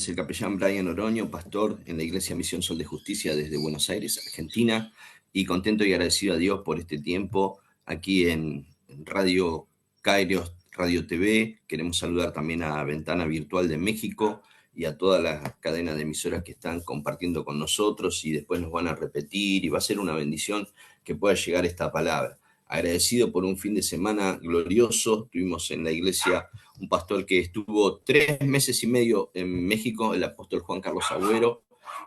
es el capellán Brian Oroño, pastor en la Iglesia Misión Sol de Justicia desde Buenos Aires, Argentina, y contento y agradecido a Dios por este tiempo aquí en Radio Kairos, Radio TV. Queremos saludar también a Ventana Virtual de México y a toda la cadena de emisoras que están compartiendo con nosotros y después nos van a repetir y va a ser una bendición que pueda llegar esta palabra. Agradecido por un fin de semana glorioso. Tuvimos en la iglesia un pastor que estuvo 3 meses y medio en México, el apóstol Juan Carlos Agüero,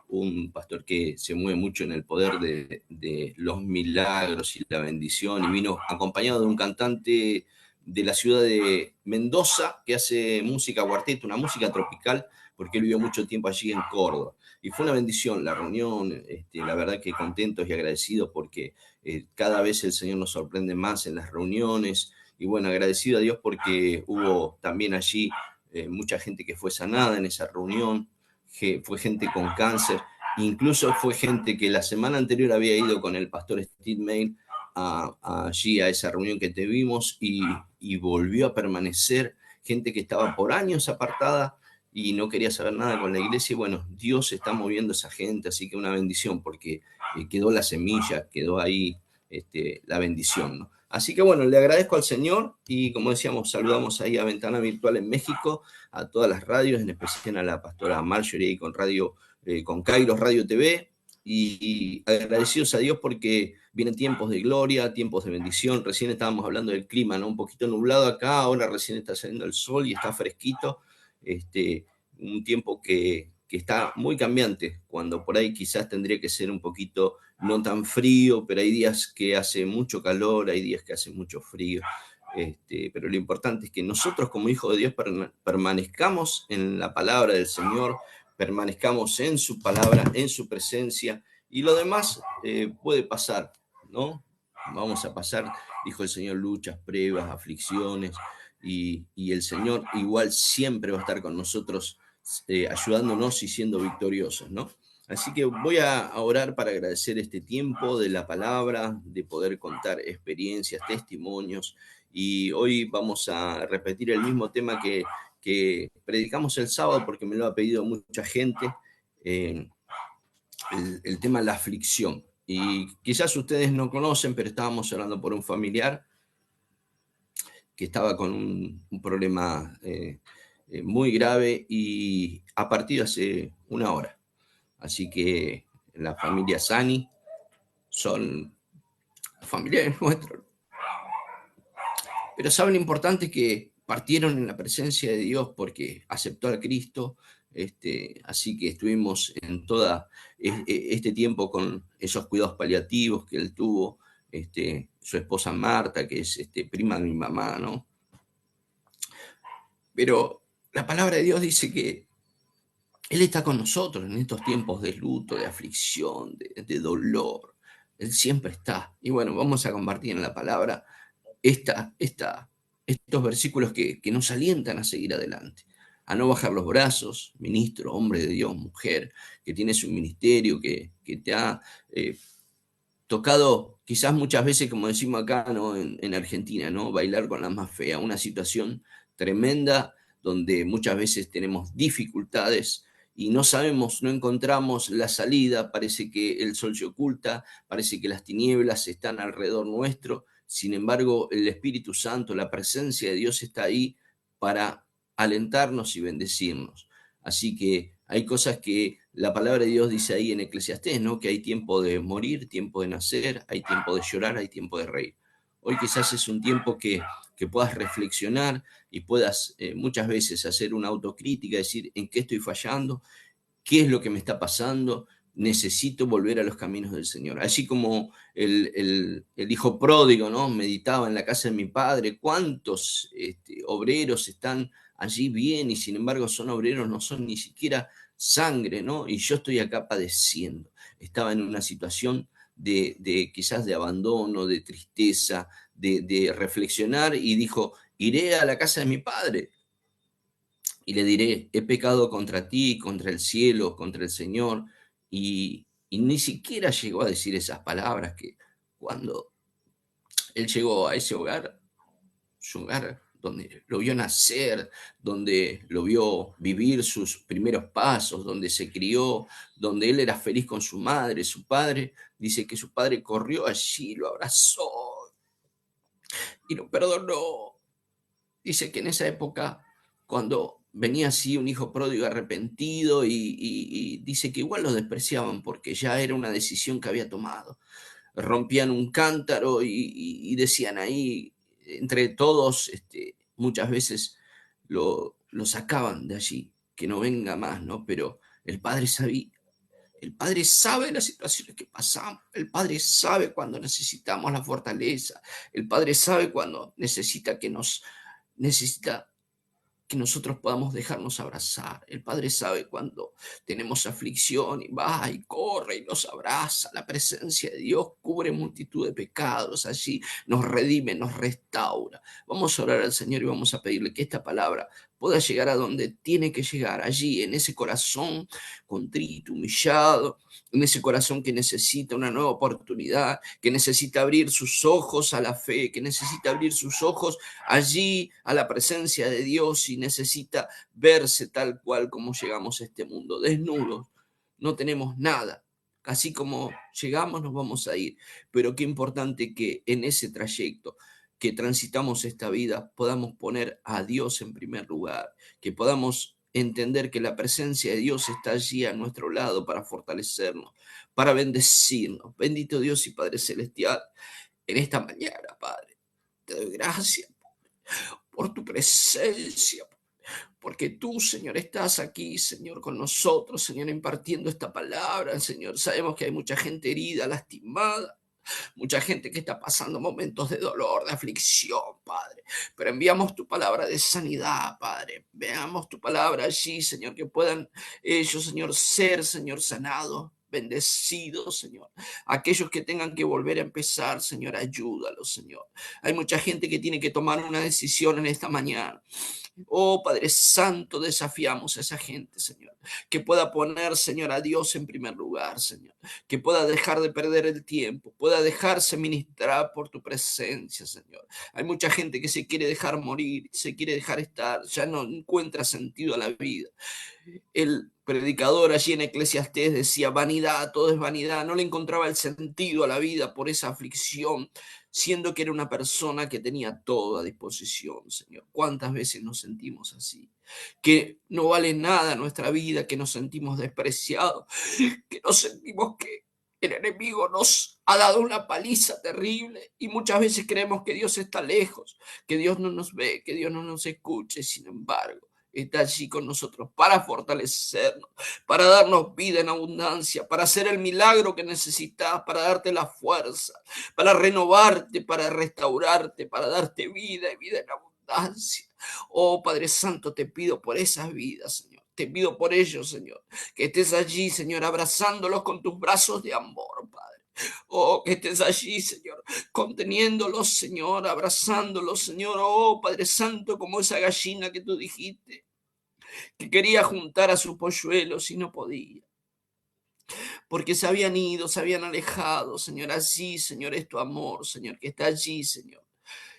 un pastor que se mueve mucho en el poder de los milagros y la bendición, y vino acompañado de un cantante de la ciudad de Mendoza que hace música cuarteto, una música tropical, porque él vivió mucho tiempo allí en Córdoba. Y fue una bendición la reunión, la verdad que contentos y agradecidos porque cada vez el Señor nos sorprende más en las reuniones. Y bueno, agradecido a Dios porque hubo también allí mucha gente que fue sanada en esa reunión, que fue gente con cáncer, incluso fue gente que la semana anterior había ido con el pastor Steve Mail allí a esa reunión que tuvimos y volvió a permanecer, gente que estaba por años apartada y no quería saber nada con la iglesia. Y bueno, Dios está moviendo a esa gente, así que una bendición porque quedó la semilla, quedó ahí la bendición, ¿no? Así que bueno, le agradezco al Señor y como decíamos, saludamos ahí a Ventana Virtual en México, a todas las radios, en especial a la pastora Marjorie con radio, con Kairos Radio TV, y agradecidos a Dios porque vienen tiempos de gloria, tiempos de bendición. Recién estábamos hablando del clima, ¿no? Un poquito nublado acá, ahora recién está saliendo el sol y está fresquito. Un tiempo que está muy cambiante, cuando por ahí quizás tendría que ser un poquito no tan frío, pero hay días que hace mucho calor, hay días que hace mucho frío. Pero lo importante es que nosotros como hijos de Dios permanezcamos en la palabra del Señor, permanezcamos en su palabra, en su presencia, y lo demás puede pasar, ¿no? Vamos a pasar, dijo el Señor, luchas, pruebas, aflicciones, y el Señor igual siempre va a estar con nosotros, ayudándonos y siendo victoriosos, ¿no? Así que voy a orar para agradecer este tiempo de la palabra, de poder contar experiencias, testimonios, y hoy vamos a repetir el mismo tema que predicamos el sábado porque me lo ha pedido mucha gente, el tema de la aflicción. Y quizás ustedes no conocen, pero estábamos hablando por un familiar que estaba con un problema muy grave y ha partido hace una hora. Así que la familia Sani son familiares nuestros. Pero saben lo importante que partieron en la presencia de Dios porque aceptó a Cristo. Así que estuvimos en todo este tiempo con esos cuidados paliativos que él tuvo, su esposa Marta, que es prima de mi mamá, ¿no? Pero la palabra de Dios dice que Él está con nosotros en estos tiempos de luto, de aflicción, de dolor. Él siempre está. Y bueno, vamos a compartir en la palabra estos versículos que nos alientan a seguir adelante, a no bajar los brazos, ministro, hombre de Dios, mujer, que tienes un ministerio, que te ha tocado quizás muchas veces, como decimos acá, ¿no? En Argentina, ¿no? Bailar con la más fea, una situación tremenda donde muchas veces tenemos dificultades y no sabemos, no encontramos la salida, parece que el sol se oculta, parece que las tinieblas están alrededor nuestro, sin embargo el Espíritu Santo, la presencia de Dios está ahí para alentarnos y bendecirnos. Así que hay cosas que la palabra de Dios dice ahí en Eclesiastés, ¿no? Que hay tiempo de morir, tiempo de nacer, hay tiempo de llorar, hay tiempo de reír. Hoy quizás es un tiempo que puedas reflexionar y puedas muchas veces hacer una autocrítica, decir en qué estoy fallando, qué es lo que me está pasando, necesito volver a los caminos del Señor. Así como el hijo pródigo, ¿no? Meditaba en la casa de mi padre, cuántos obreros están allí bien y sin embargo son obreros, no son ni siquiera sangre, ¿no? Y yo estoy acá padeciendo. Estaba en una situación de quizás de abandono, de tristeza, de reflexionar y dijo, iré a la casa de mi padre y le diré, he pecado contra ti, contra el cielo, contra el Señor, y ni siquiera llegó a decir esas palabras que cuando él llegó a ese hogar, su hogar donde lo vio nacer, donde lo vio vivir sus primeros pasos, donde se crió, donde él era feliz con su madre, su padre. Dice que su padre corrió allí, lo abrazó y lo perdonó. Dice que en esa época, cuando venía así un hijo pródigo arrepentido y dice que igual lo despreciaban porque ya era una decisión que había tomado. Rompían un cántaro y decían ahí, entre todos, muchas veces lo sacaban de allí, que no venga más, ¿no? Pero el padre sabía, el Padre sabe las situaciones que pasamos, el Padre sabe cuando necesitamos la fortaleza, el Padre sabe cuando necesita que nosotros podamos dejarnos abrazar. El Padre sabe cuando tenemos aflicción y va y corre y nos abraza. La presencia de Dios cubre multitud de pecados allí, nos redime, nos restaura. Vamos a orar al Señor y vamos a pedirle que esta palabra pueda llegar a donde tiene que llegar, allí en ese corazón contrito, humillado, en ese corazón que necesita una nueva oportunidad, que necesita abrir sus ojos a la fe, que necesita abrir sus ojos allí a la presencia de Dios y necesita verse tal cual como llegamos a este mundo, desnudos, no tenemos nada. Así como llegamos, nos vamos a ir. Pero qué importante que en ese trayecto que transitamos esta vida podamos poner a Dios en primer lugar, que podamos entender que la presencia de Dios está allí a nuestro lado para fortalecernos, para bendecirnos. Bendito Dios y Padre Celestial, en esta mañana, Padre, te doy gracias por tu presencia, porque tú, Señor, estás aquí, Señor, con nosotros, Señor, impartiendo esta palabra, Señor. Sabemos que hay mucha gente herida, lastimada, mucha gente que está pasando momentos de dolor, de aflicción, Padre. Pero enviamos tu palabra de sanidad, Padre. Veamos tu palabra allí, Señor, que puedan ellos, Señor, ser, Señor, sanados. Bendecidos, Señor. Aquellos que tengan que volver a empezar, Señor, ayúdalos, Señor. Hay mucha gente que tiene que tomar una decisión en esta mañana. Oh Padre Santo, desafiamos a esa gente, Señor, que pueda poner, Señor, a Dios en primer lugar, Señor, que pueda dejar de perder el tiempo, pueda dejarse ministrar por tu presencia, Señor. Hay mucha gente que se quiere dejar morir, se quiere dejar estar, ya no encuentra sentido a la vida. El predicador allí en Eclesiastés decía, vanidad, todo es vanidad, no le encontraba el sentido a la vida por esa aflicción, siendo que era una persona que tenía todo a disposición, Señor. ¿Cuántas veces nos sentimos así? Que no vale nada nuestra vida, que nos sentimos despreciados, que nos sentimos que el enemigo nos ha dado una paliza terrible y muchas veces creemos que Dios está lejos, que Dios no nos ve, que Dios no nos escuche. Sin embargo, está allí con nosotros para fortalecernos, para darnos vida en abundancia, para hacer el milagro que necesitas, para darte la fuerza, para renovarte, para restaurarte, para darte vida y vida en abundancia. Oh Padre Santo, te pido por esas vidas, Señor. Te pido por ellos, Señor, que estés allí, Señor, abrazándolos con tus brazos de amor, Padre. Oh, que estés allí, Señor, conteniéndolos, Señor, abrazándolos, Señor. Oh, Padre Santo, como esa gallina que tú dijiste, que quería juntar a sus polluelos y no podía, porque se habían ido, se habían alejado, Señor. Así, Señor, es tu amor, Señor, que está allí, Señor,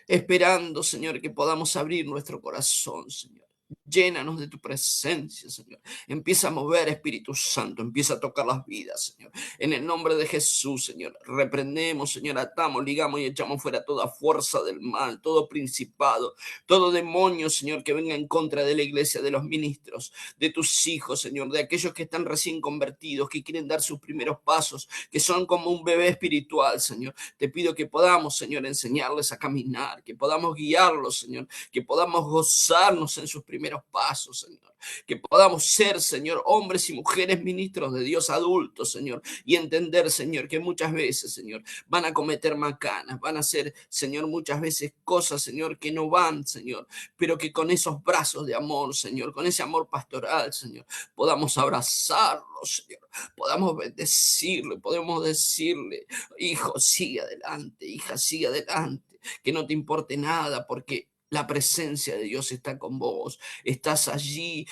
esperando, Señor, que podamos abrir nuestro corazón, Señor. Llénanos de tu presencia, Señor. Empieza a mover, Espíritu Santo. Empieza a tocar las vidas, Señor. En el nombre de Jesús, Señor. Reprendemos, Señor. Atamos, ligamos y echamos fuera toda fuerza del mal, todo principado, todo demonio, Señor, que venga en contra de la iglesia, de los ministros, de tus hijos, Señor, de aquellos que están recién convertidos, que quieren dar sus primeros pasos, que son como un bebé espiritual, Señor. Te pido que podamos, Señor, enseñarles a caminar, que podamos guiarlos, Señor, que podamos gozarnos en sus primeros pasos, Señor, que podamos ser, Señor, hombres y mujeres ministros de Dios adultos, Señor, y entender, Señor, que muchas veces, Señor, van a cometer macanas, van a hacer, Señor, muchas veces cosas, Señor, que no van, Señor, pero que con esos brazos de amor, Señor, con ese amor pastoral, Señor, podamos abrazarlos, Señor, podamos bendecirle, podemos decirle, hijo, sigue adelante, hija, sigue adelante, que no te importe nada, porque la presencia de Dios está con vos. Estás allí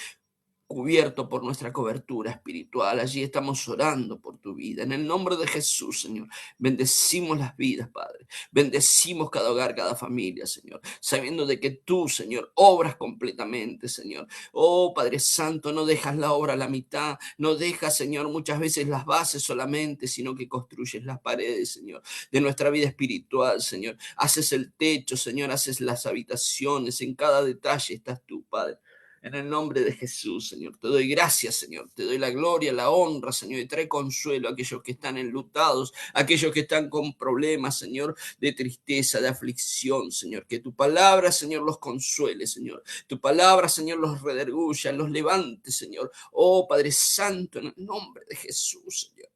cubierto por nuestra cobertura espiritual. Allí estamos orando por tu vida. En el nombre de Jesús, Señor, bendecimos las vidas, Padre. Bendecimos cada hogar, cada familia, Señor, sabiendo de que tú, Señor, obras completamente, Señor. Oh, Padre Santo, no dejas la obra a la mitad, no dejas, Señor, muchas veces las bases solamente, sino que construyes las paredes, Señor, de nuestra vida espiritual, Señor. Haces el techo, Señor, haces las habitaciones, en cada detalle estás tú, Padre. En el nombre de Jesús, Señor, te doy gracias, Señor, te doy la gloria, la honra, Señor, y trae consuelo a aquellos que están enlutados, a aquellos que están con problemas, Señor, de tristeza, de aflicción, Señor. Que tu palabra, Señor, los consuele, Señor. Tu palabra, Señor, los redarguya, los levante, Señor. Oh, Padre Santo, en el nombre de Jesús, Señor.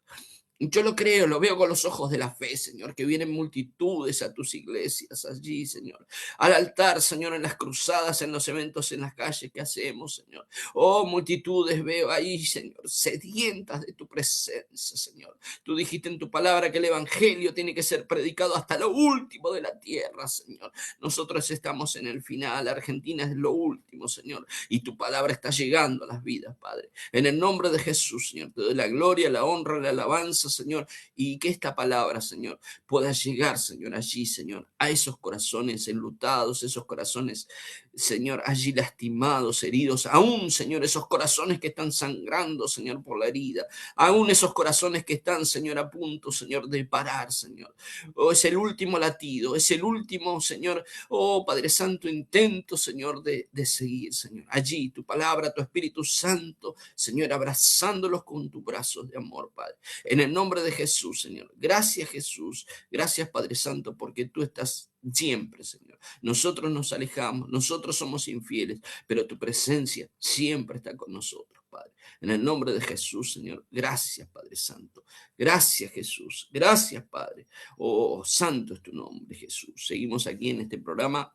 Yo lo creo, lo veo con los ojos de la fe, Señor, que vienen multitudes a tus iglesias allí, Señor. Al altar, Señor, en las cruzadas, en los eventos, en las calles que hacemos, Señor. Oh, multitudes veo ahí, Señor, sedientas de tu presencia, Señor. Tú dijiste en tu palabra que el evangelio tiene que ser predicado hasta lo último de la tierra, Señor. Nosotros estamos en el final, Argentina es lo último, Señor, y tu palabra está llegando a las vidas, Padre. En el nombre de Jesús, Señor, te doy la gloria, la honra, la alabanza, Señor, y que esta palabra, Señor, pueda llegar, Señor, allí, Señor, a esos corazones enlutados, esos corazones, Señor, allí lastimados, heridos, aún, Señor, esos corazones que están sangrando, Señor, por la herida, aún esos corazones que están, Señor, a punto, Señor, de parar, Señor. Oh, es el último latido, es el último, Señor, oh, Padre Santo, intento, Señor, de seguir, Señor. Allí, tu palabra, tu Espíritu Santo, Señor, abrazándolos con tus brazos de amor, Padre. En el nombre de Jesús, Señor. Gracias, Jesús. Gracias, Padre Santo, porque tú estás siempre, Señor. Nosotros nos alejamos, nosotros somos infieles, pero tu presencia siempre está con nosotros, Padre. En el nombre de Jesús, Señor. Gracias, Padre Santo. Gracias, Jesús. Gracias, Padre. Oh, santo es tu nombre, Jesús. Seguimos aquí en este programa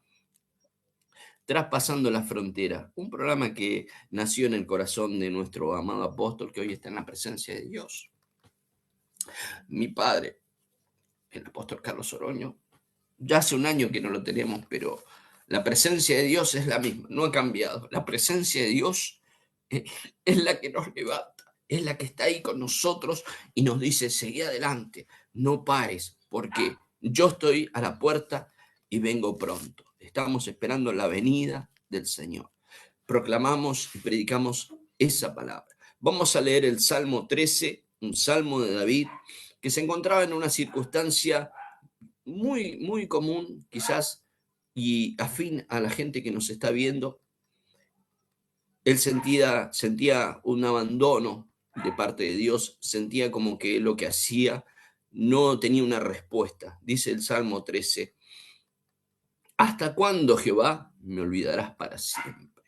Traspasando la Frontera, un programa que nació en el corazón de nuestro amado apóstol que hoy está en la presencia de Dios. Mi padre, el apóstol Carlos Oroño, ya hace un año que no lo tenemos, pero la presencia de Dios es la misma, no ha cambiado. La presencia de Dios es la que nos levanta, es la que está ahí con nosotros y nos dice, seguí adelante, no pares, porque yo estoy a la puerta y vengo pronto. Estamos esperando la venida del Señor. Proclamamos y predicamos esa palabra. Vamos a leer el Salmo 13, un salmo de David, que se encontraba en una circunstancia muy, muy común, quizás, y afín a la gente que nos está viendo. Él sentía un abandono de parte de Dios, sentía como que lo que hacía no tenía una respuesta. Dice el Salmo 13, ¿hasta cuándo, Jehová, me olvidarás para siempre?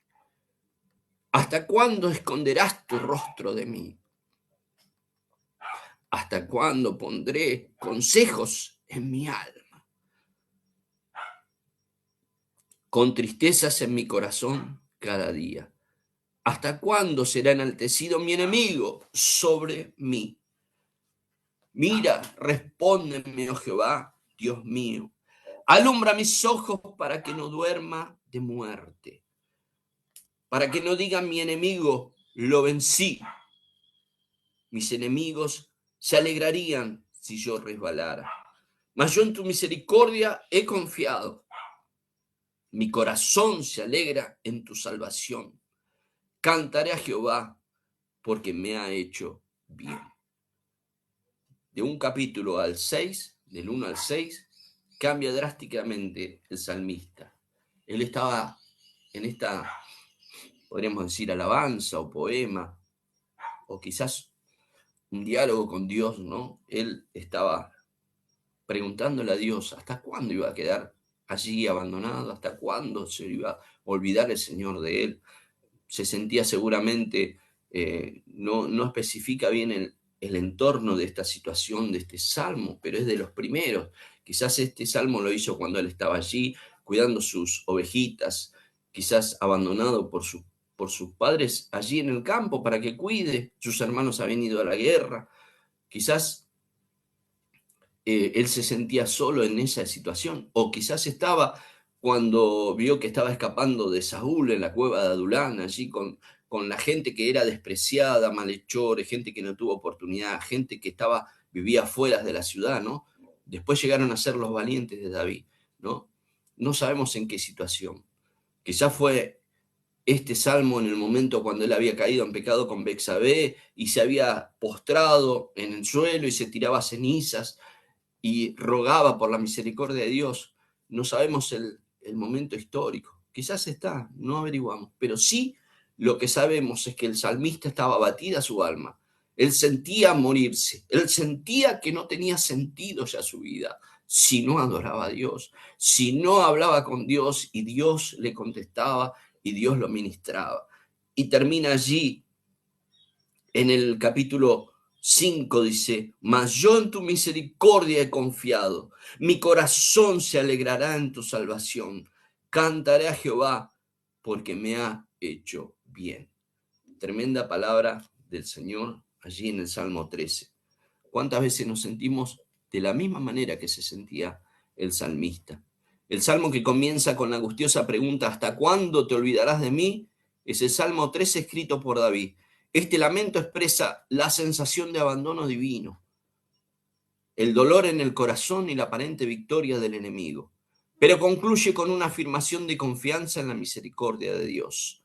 ¿Hasta cuándo esconderás tu rostro de mí? ¿Hasta cuándo pondré consejos en mi alma? Con tristezas en mi corazón cada día. ¿Hasta cuándo será enaltecido mi enemigo sobre mí? Mira, respóndeme, oh Jehová, Dios mío. Alumbra mis ojos para que no duerma de muerte, para que no diga mi enemigo, lo vencí. Mis enemigos se alegrarían si yo resbalara. Mas yo en tu misericordia he confiado. Mi corazón se alegra en tu salvación. Cantaré a Jehová porque me ha hecho bien. De un capítulo al 6, del 1 al 6, cambia drásticamente el salmista. Él estaba en esta, podríamos decir, alabanza o poema, o quizás un diálogo con Dios, ¿no? Él estaba preguntándole a Dios hasta cuándo iba a quedar allí abandonado, hasta cuándo se iba a olvidar el Señor de él. Se sentía seguramente, no especifica bien el entorno de esta situación, de este salmo, pero es de los primeros. Quizás este salmo lo hizo cuando él estaba allí cuidando sus ovejitas, quizás abandonado por sus padres allí en el campo para que cuide. Sus hermanos habían ido a la guerra. Quizás él se sentía solo en esa situación, o quizás estaba cuando vio que estaba escapando de Saúl en la cueva de Adulán, allí con la gente que era despreciada, malhechores, gente que no tuvo oportunidad, gente que vivía afuera de la ciudad, ¿no? Después llegaron a ser los valientes de David, ¿no? No sabemos en qué situación. Quizás fue este salmo en el momento cuando él había caído en pecado con Betsabé y se había postrado en el suelo y se tiraba cenizas y rogaba por la misericordia de Dios. No sabemos el momento histórico. Quizás está, no averiguamos, pero sí lo que sabemos es que el salmista estaba abatida su alma. Él sentía morirse, él sentía que no tenía sentido ya su vida si no adoraba a Dios, si no hablaba con Dios y Dios le contestaba y Dios lo ministraba. Y termina allí en el capítulo 5, dice: mas yo en tu misericordia he confiado, mi corazón se alegrará en tu salvación, cantaré a Jehová porque me ha hecho bien. Tremenda palabra del Señor allí en el Salmo 13. ¿Cuántas veces nos sentimos de la misma manera que se sentía el salmista? El salmo que comienza con la angustiosa pregunta: ¿hasta cuándo te olvidarás de mí? Es el Salmo 13 escrito por David. Este lamento expresa la sensación de abandono divino, el dolor en el corazón y la aparente victoria del enemigo, pero concluye con una afirmación de confianza en la misericordia de Dios.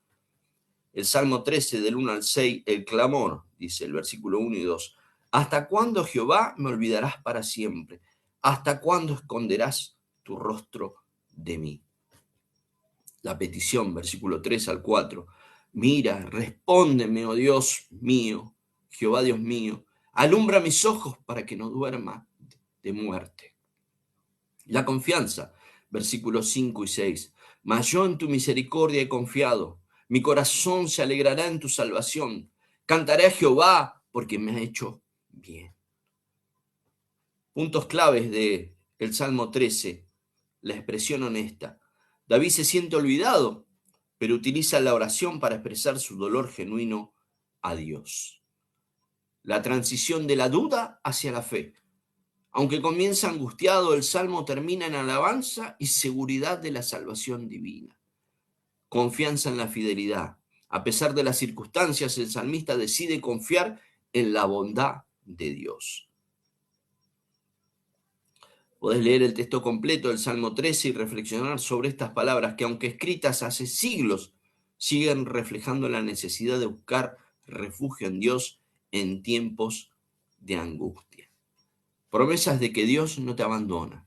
El Salmo 13, del 1 al 6, el clamor, dice el versículo 1 y 2. ¿Hasta cuándo, Jehová, me olvidarás para siempre? ¿Hasta cuándo esconderás tu rostro de mí? La petición, versículo 3 al 4. Mira, respóndeme, oh Dios mío, Jehová Dios mío, alumbra mis ojos para que no duerma de muerte. La confianza, versículos 5 y 6. Mas yo en tu misericordia he confiado, mi corazón se alegrará en tu salvación. Cantaré a Jehová porque me ha hecho bien. Puntos claves de el Salmo 13, la expresión honesta. David se siente olvidado, pero utiliza la oración para expresar su dolor genuino a Dios. La transición de la duda hacia la fe. Aunque comienza angustiado, el salmo termina en alabanza y seguridad de la salvación divina. Confianza en la fidelidad. A pesar de las circunstancias, el salmista decide confiar en la bondad de Dios. Podés leer el texto completo del Salmo 13 y reflexionar sobre estas palabras que, aunque escritas hace siglos, siguen reflejando la necesidad de buscar refugio en Dios en tiempos de angustia. Promesas de que Dios no te abandona.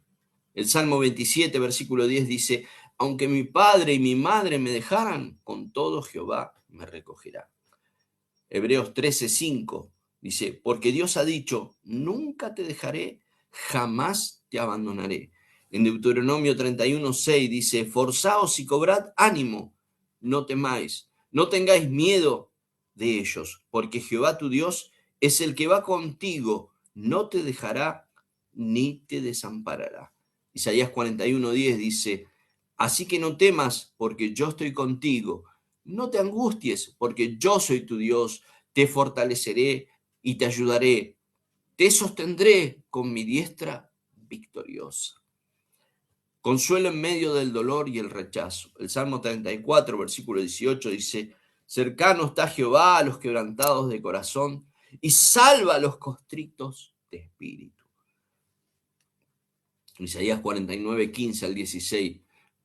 El Salmo 27, versículo 10 dice: aunque mi padre y mi madre me dejaran, con todo Jehová me recogerá. Hebreos 13:5 dice: porque Dios ha dicho, nunca te dejaré, jamás te abandonaré. En Deuteronomio 31:6 dice: forzaos y cobrad ánimo, no temáis, no tengáis miedo de ellos, porque Jehová tu Dios es el que va contigo, no te dejará ni te desamparará. Isaías 41:10 dice: así que no temas, porque yo estoy contigo. No te angusties, porque yo soy tu Dios, te fortaleceré y te ayudaré. Te sostendré con mi diestra victoriosa. Consuelo en medio del dolor y el rechazo. El Salmo 34, versículo 18 dice: cercano está Jehová a los quebrantados de corazón y salva a los contritos de espíritu. Isaías 49, 15 al 16.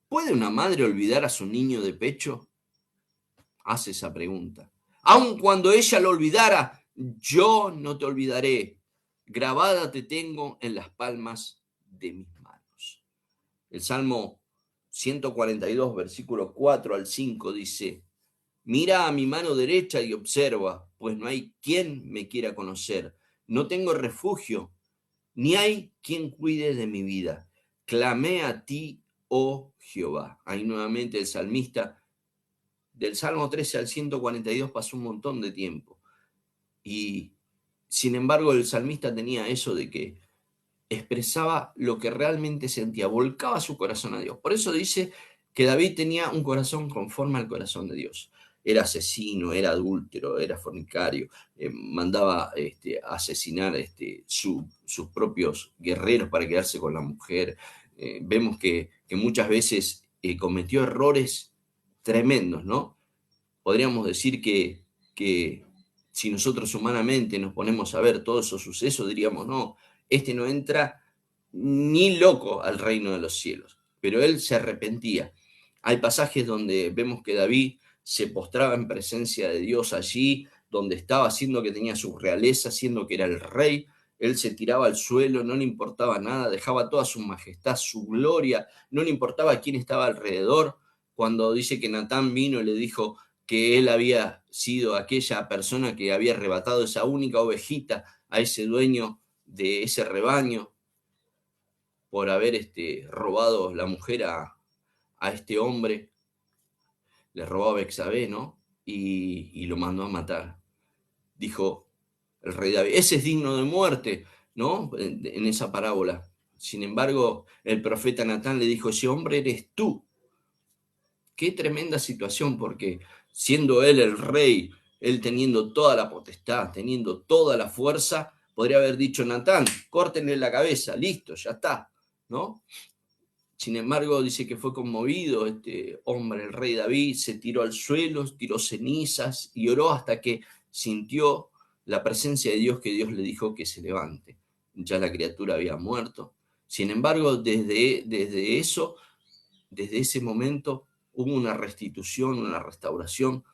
¿Puede una madre olvidar a su niño de pecho? Hace esa pregunta. Aun cuando ella lo olvidara, yo no te olvidaré. Grabada te tengo en las palmas de mis manos. El Salmo 142, versículos 4 al 5 dice: mira a mi mano derecha y observa, pues no hay quien me quiera conocer. No tengo refugio, ni hay quien cuide de mi vida. Clamé a ti, oh Jehová. Ahí nuevamente el salmista, del Salmo 13 al 142 pasó un montón de tiempo. Y sin embargo el salmista tenía eso de que expresaba lo que realmente sentía, volcaba su corazón a Dios. Por eso dice que David tenía un corazón conforme al corazón de Dios. Era asesino, era adúltero, era fornicario, mandaba asesinar sus propios guerreros para quedarse con la mujer. Vemos que muchas veces cometió errores tremendos, ¿no? podríamos decir que si nosotros humanamente nos ponemos a ver todos esos sucesos, diríamos, no, este no entra ni loco al reino de los cielos, pero él se arrepentía. Hay pasajes donde vemos que David se postraba en presencia de Dios allí, donde estaba, siendo que tenía su realeza, siendo que era el rey, él se tiraba al suelo, no le importaba nada, dejaba toda su majestad, su gloria, no le importaba quién estaba alrededor. Cuando dice que Natán vino y le dijo que él había sido aquella persona que había arrebatado esa única ovejita a ese dueño de ese rebaño por haber robado la mujer a este hombre, le robó a Bexabé, ¿no? Y lo mandó a matar. Dijo el rey David, ese es digno de muerte, ¿no? En esa parábola. Sin embargo, el profeta Natán le dijo, ese hombre eres tú. Qué tremenda situación, porque siendo él el rey, él teniendo toda la potestad, teniendo toda la fuerza, podría haber dicho Natán, córtenle la cabeza, listo, ya está, ¿no? Sin embargo, dice que fue conmovido este hombre, el rey David, se tiró al suelo, tiró cenizas y oró hasta que sintió la presencia de Dios, que Dios le dijo que se levante. Ya la criatura había muerto. Sin embargo, desde ese momento, hubo una restitución, una restauración.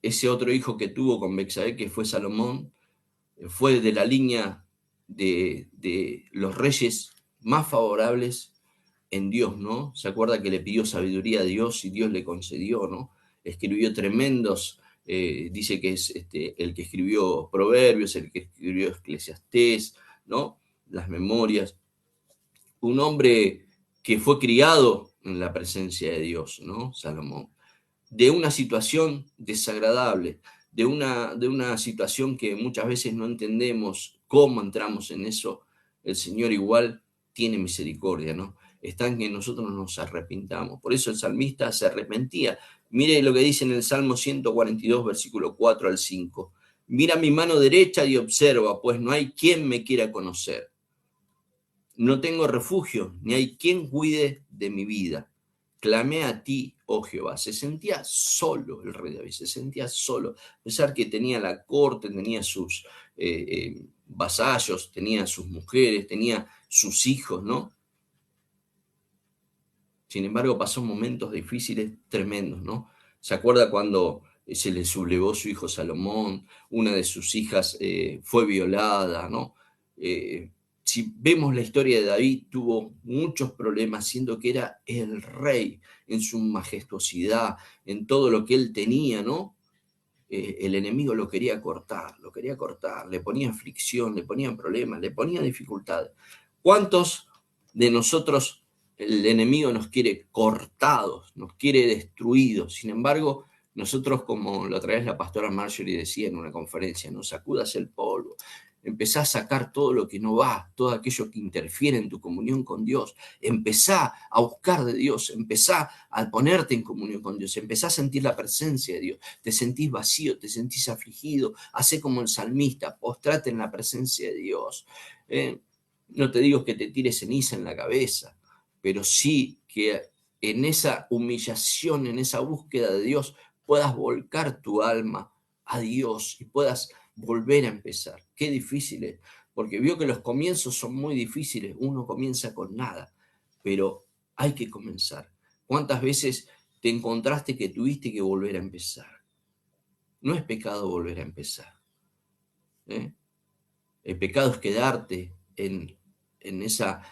Ese otro hijo que tuvo con Bexabé, que fue Salomón, fue de la línea de los reyes más favorables en Dios, ¿no? Se acuerda que le pidió sabiduría a Dios y Dios le concedió, ¿no? Escribió tremendos, dice que es el que escribió Proverbios, el que escribió Eclesiastés, ¿no? Las memorias. Un hombre que fue criado en la presencia de Dios, ¿no? Salomón. De una situación desagradable, de una situación que muchas veces no entendemos cómo entramos en eso, el Señor igual tiene misericordia, ¿no? Está en que nosotros nos arrepintamos. Por eso el salmista se arrepentía. Mire lo que dice en el Salmo 142, versículo 4 al 5. Mira mi mano derecha y observa, pues no hay quien me quiera conocer. No tengo refugio, ni hay quien cuide de mi vida. Clamé a ti, oh Jehová. Se sentía solo el rey David, se sentía solo. A pesar que tenía la corte, tenía sus vasallos, tenía sus mujeres, tenía sus hijos, ¿no? Sin embargo, pasó momentos difíciles tremendos, ¿no? ¿Se acuerda cuando se le sublevó su hijo Salomón? Una de sus hijas fue violada, ¿no? Si vemos la historia de David, tuvo muchos problemas, siendo que era el rey en su majestuosidad, en todo lo que él tenía, ¿no? El enemigo lo quería cortar, le ponía aflicción, le ponía problemas, le ponía dificultades. ¿Cuántos de nosotros el enemigo nos quiere cortados, nos quiere destruidos? Sin embargo, nosotros, como la otra vez la pastora Marjorie decía en una conferencia, no sacudas el polvo, empezá a sacar todo lo que no va, todo aquello que interfiere en tu comunión con Dios, empezá a buscar de Dios, empezá a ponerte en comunión con Dios, empezá a sentir la presencia de Dios, te sentís vacío, te sentís afligido, hacé como el salmista, postrate en la presencia de Dios. No te digo que te tires ceniza en la cabeza, pero sí que en esa humillación, en esa búsqueda de Dios, puedas volcar tu alma a Dios y puedas volver a empezar. Qué difícil es, porque vio que los comienzos son muy difíciles, uno comienza con nada, pero hay que comenzar. ¿Cuántas veces te encontraste que tuviste que volver a empezar? No es pecado volver a empezar. ¿Eh? El pecado es quedarte en esa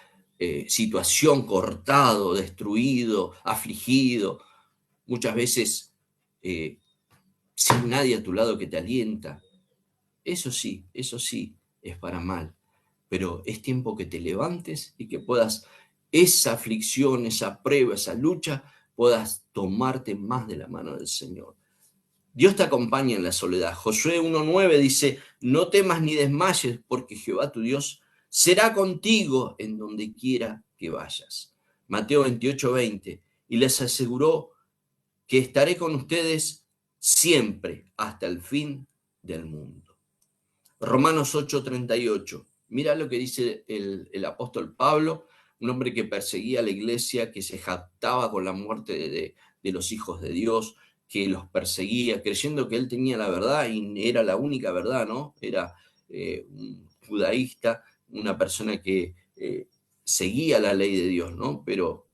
situación cortado, destruido, afligido, muchas veces sin nadie a tu lado que te alienta. Eso sí es para mal, pero es tiempo que te levantes y que puedas esa aflicción, esa prueba, esa lucha, puedas tomarte más de la mano del Señor. Dios te acompaña en la soledad. Josué 1:9 dice, no temas ni desmayes, porque Jehová tu Dios será contigo en donde quiera que vayas. Mateo 28:20, y les aseguró que estaré con ustedes siempre hasta el fin del mundo. Romanos 8:38, mira lo que dice el apóstol Pablo, un hombre que perseguía a la iglesia, que se jactaba con la muerte de los hijos de Dios, que los perseguía, creyendo que él tenía la verdad y era la única verdad, ¿no? Era un judaísta, una persona que seguía la ley de Dios, ¿no? Pero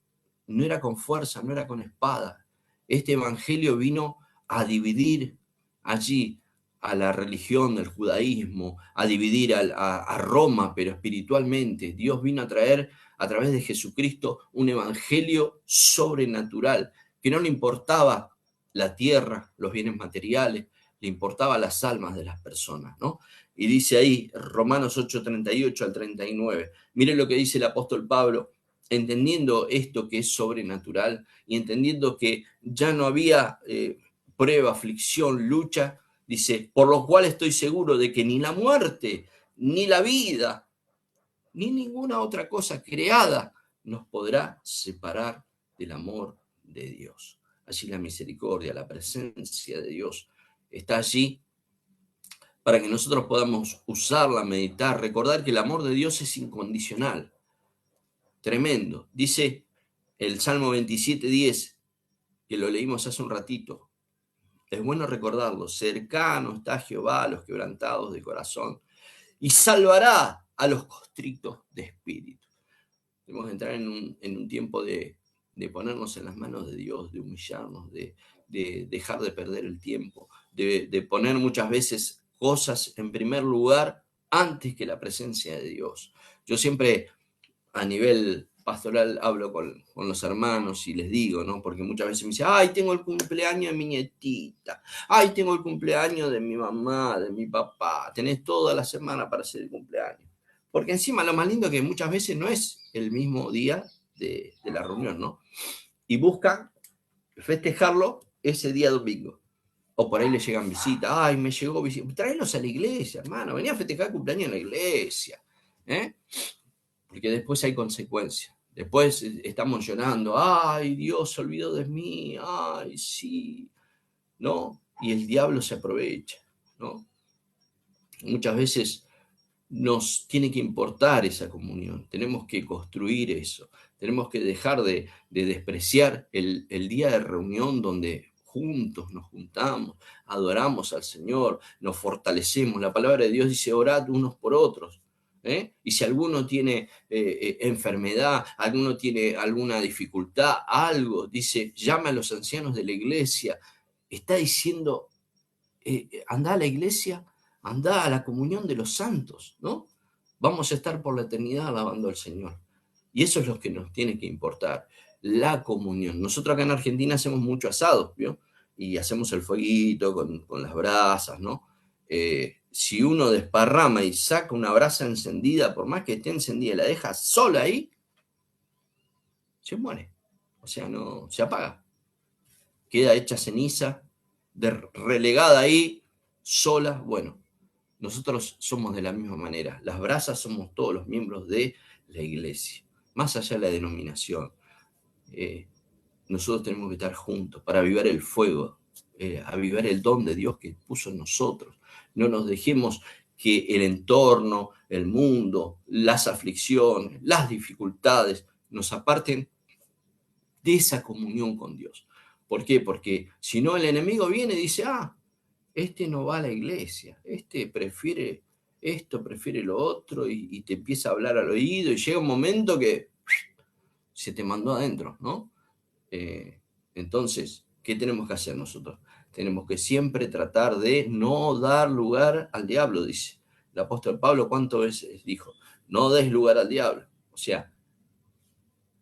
no era con fuerza, no era con espada. Este evangelio vino a dividir allí a la religión del judaísmo, a dividir a Roma, pero espiritualmente. Dios vino a traer a través de Jesucristo un evangelio sobrenatural, que no le importaba la tierra, los bienes materiales, le importaba las almas de las personas, ¿no? Y dice ahí, Romanos 8:38 al 39, mire lo que dice el apóstol Pablo, entendiendo esto que es sobrenatural y entendiendo que ya no había prueba, aflicción, lucha, dice, por lo cual estoy seguro de que ni la muerte, ni la vida, ni ninguna otra cosa creada nos podrá separar del amor de Dios. Allí la misericordia, la presencia de Dios está allí para que nosotros podamos usarla, meditar, recordar que el amor de Dios es incondicional. Tremendo. Dice el Salmo 27:10, que lo leímos hace un ratito. Es bueno recordarlo. Cercano está Jehová a los quebrantados de corazón y salvará a los contritos de espíritu. Tenemos que entrar en un tiempo de ponernos en las manos de Dios, de humillarnos, de dejar de perder el tiempo, de poner muchas veces cosas en primer lugar antes que la presencia de Dios. Yo siempre a nivel pastoral hablo con los hermanos y les digo, ¿no? Porque muchas veces me dicen, ay, tengo el cumpleaños de mi nietita, ay, tengo el cumpleaños de mi mamá, de mi papá, tenés toda la semana para hacer el cumpleaños. Porque encima lo más lindo es que muchas veces no es el mismo día de la reunión, ¿no? Y buscan festejarlo ese día domingo. O por ahí le llegan visitas, ay, me llegó visita, tráelos a la iglesia, hermano, venía a festejar el cumpleaños en la iglesia, ¿eh? Porque después hay consecuencias. Después estamos llorando, ay, Dios se olvidó de mí, ay, sí, ¿no? Y el diablo se aprovecha, ¿no? Muchas veces nos tiene que importar esa comunión, tenemos que construir eso, tenemos que dejar de despreciar el día de reunión donde juntos nos juntamos, adoramos al Señor, nos fortalecemos. La palabra de Dios dice, orad unos por otros. Y si alguno tiene enfermedad, alguno tiene alguna dificultad, algo, dice, llama a los ancianos de la iglesia. Está diciendo, anda a la iglesia, anda a la comunión de los santos, ¿no? Vamos a estar por la eternidad alabando al Señor. Y eso es lo que nos tiene que importar, la comunión. Nosotros acá en Argentina hacemos mucho asado, ¿vio? Y hacemos el fueguito con las brasas, ¿no? Si uno desparrama y saca una brasa encendida, por más que esté encendida, la deja sola ahí, se muere. O sea, no, se apaga. Queda hecha ceniza, relegada ahí, sola. Bueno, nosotros somos de la misma manera. Las brasas somos todos los miembros de la iglesia, más allá de la denominación. Nosotros tenemos que estar juntos para avivar el fuego, avivar el don de Dios que puso en nosotros. No nos dejemos que el entorno, el mundo, las aflicciones, las dificultades nos aparten de esa comunión con Dios. ¿Por qué? Porque si no el enemigo viene y dice, este no va a la iglesia, este prefiere esto, prefiere lo otro, y te empieza a hablar al oído y llega un momento que se te mandó adentro, ¿no? Entonces, ¿qué tenemos que hacer nosotros? Tenemos que siempre tratar de no dar lugar al diablo, dice. El apóstol Pablo, ¿cuántas veces dijo? No des lugar al diablo. O sea,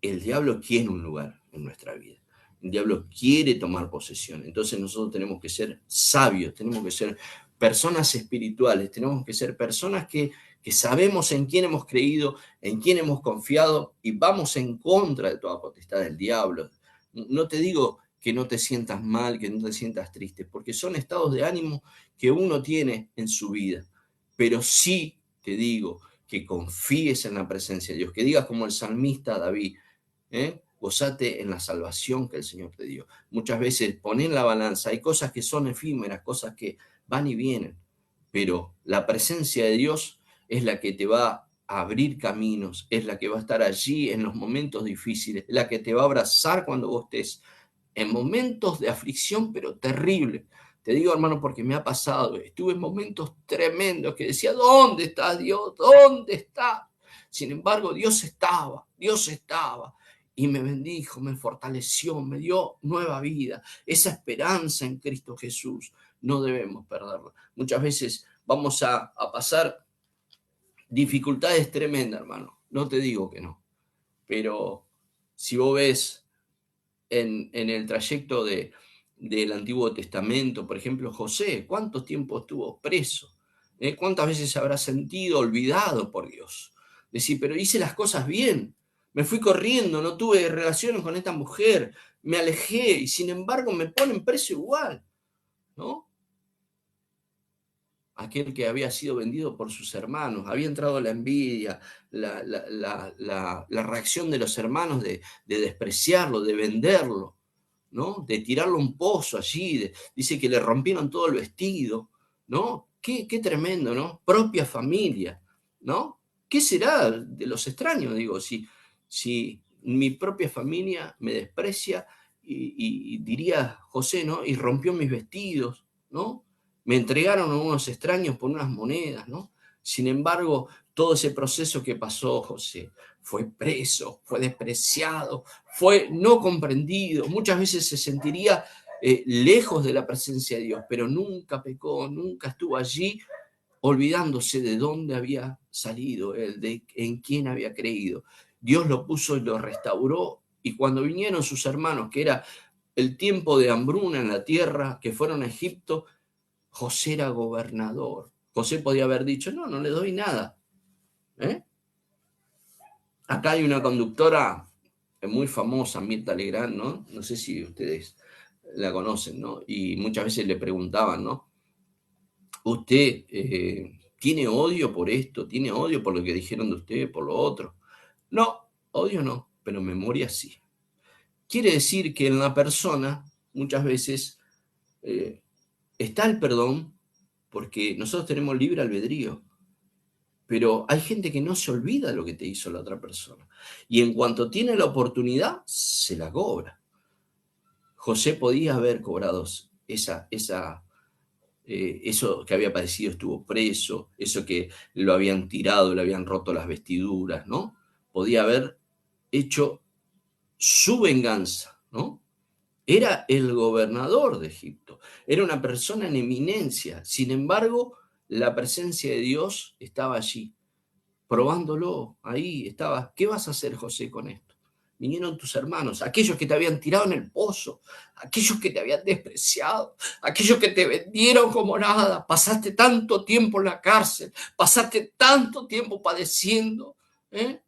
el diablo quiere un lugar en nuestra vida. El diablo quiere tomar posesión. Entonces nosotros tenemos que ser sabios, tenemos que ser personas espirituales, tenemos que ser personas que sabemos en quién hemos creído, en quién hemos confiado y vamos en contra de toda potestad del diablo. No te digo que no te sientas mal, que no te sientas triste, porque son estados de ánimo que uno tiene en su vida. Pero sí te digo que confíes en la presencia de Dios, que digas como el salmista David, gozate en la salvación que el Señor te dio. Muchas veces ponen la balanza, hay cosas que son efímeras, cosas que van y vienen, pero la presencia de Dios es la que te va a abrir caminos, es la que va a estar allí en los momentos difíciles, es la que te va a abrazar cuando vos estés en momentos de aflicción, pero terrible. Te digo, hermano, porque me ha pasado. Estuve en momentos tremendos que decía, ¿dónde está Dios? ¿Dónde está? Sin embargo, Dios estaba. Y me bendijo, me fortaleció, me dio nueva vida. Esa esperanza en Cristo Jesús no debemos perderla. Muchas veces vamos a pasar dificultades tremendas, hermano. No te digo que no. Pero si vos ves en el trayecto del Antiguo Testamento, por ejemplo, José, ¿cuánto tiempo estuvo preso? ¿Cuántas veces se habrá sentido olvidado por Dios? Decir, pero hice las cosas bien, me fui corriendo, no tuve relaciones con esta mujer, me alejé y sin embargo me ponen preso igual, ¿no? Aquel que había sido vendido por sus hermanos, había entrado la envidia, la reacción de los hermanos de despreciarlo, de venderlo, ¿no? De tirarlo a un pozo allí, dice que le rompieron todo el vestido, ¿no? Qué tremendo, ¿no? Propia familia, ¿no? ¿Qué será de los extraños? Digo, si mi propia familia me desprecia y diría José, ¿no? Y rompió mis vestidos, ¿no? Me entregaron a unos extraños por unas monedas, ¿no? Sin embargo, todo ese proceso que pasó José, fue preso, fue despreciado, fue no comprendido, muchas veces se sentiría lejos de la presencia de Dios, pero nunca pecó, nunca estuvo allí olvidándose de dónde había salido él, en quién había creído. Dios lo puso y lo restauró, y cuando vinieron sus hermanos, que era el tiempo de hambruna en la tierra, que fueron a Egipto, José era gobernador. José podía haber dicho, no, no le doy nada. Acá hay una conductora muy famosa, Mirta Legrand, ¿no? No sé si ustedes la conocen, ¿no? Y muchas veces le preguntaban, ¿no? ¿Usted tiene odio por esto? ¿Tiene odio por lo que dijeron de usted, por lo otro? No, odio no, pero memoria sí. Quiere decir que en la persona muchas veces eh, está el perdón porque nosotros tenemos libre albedrío. Pero hay gente que no se olvida de lo que te hizo la otra persona. Y en cuanto tiene la oportunidad, se la cobra. José podía haber cobrado eso que había padecido, estuvo preso, eso que lo habían tirado, le habían roto las vestiduras, ¿no? Podía haber hecho su venganza, ¿no? Era el gobernador de Egipto, era una persona en eminencia. Sin embargo, la presencia de Dios estaba allí, probándolo, ahí estaba. ¿Qué vas a hacer, José, con esto? Vinieron tus hermanos, aquellos que te habían tirado en el pozo, aquellos que te habían despreciado, aquellos que te vendieron como nada. Pasaste tanto tiempo en la cárcel, pasaste tanto tiempo padeciendo, ¿eh?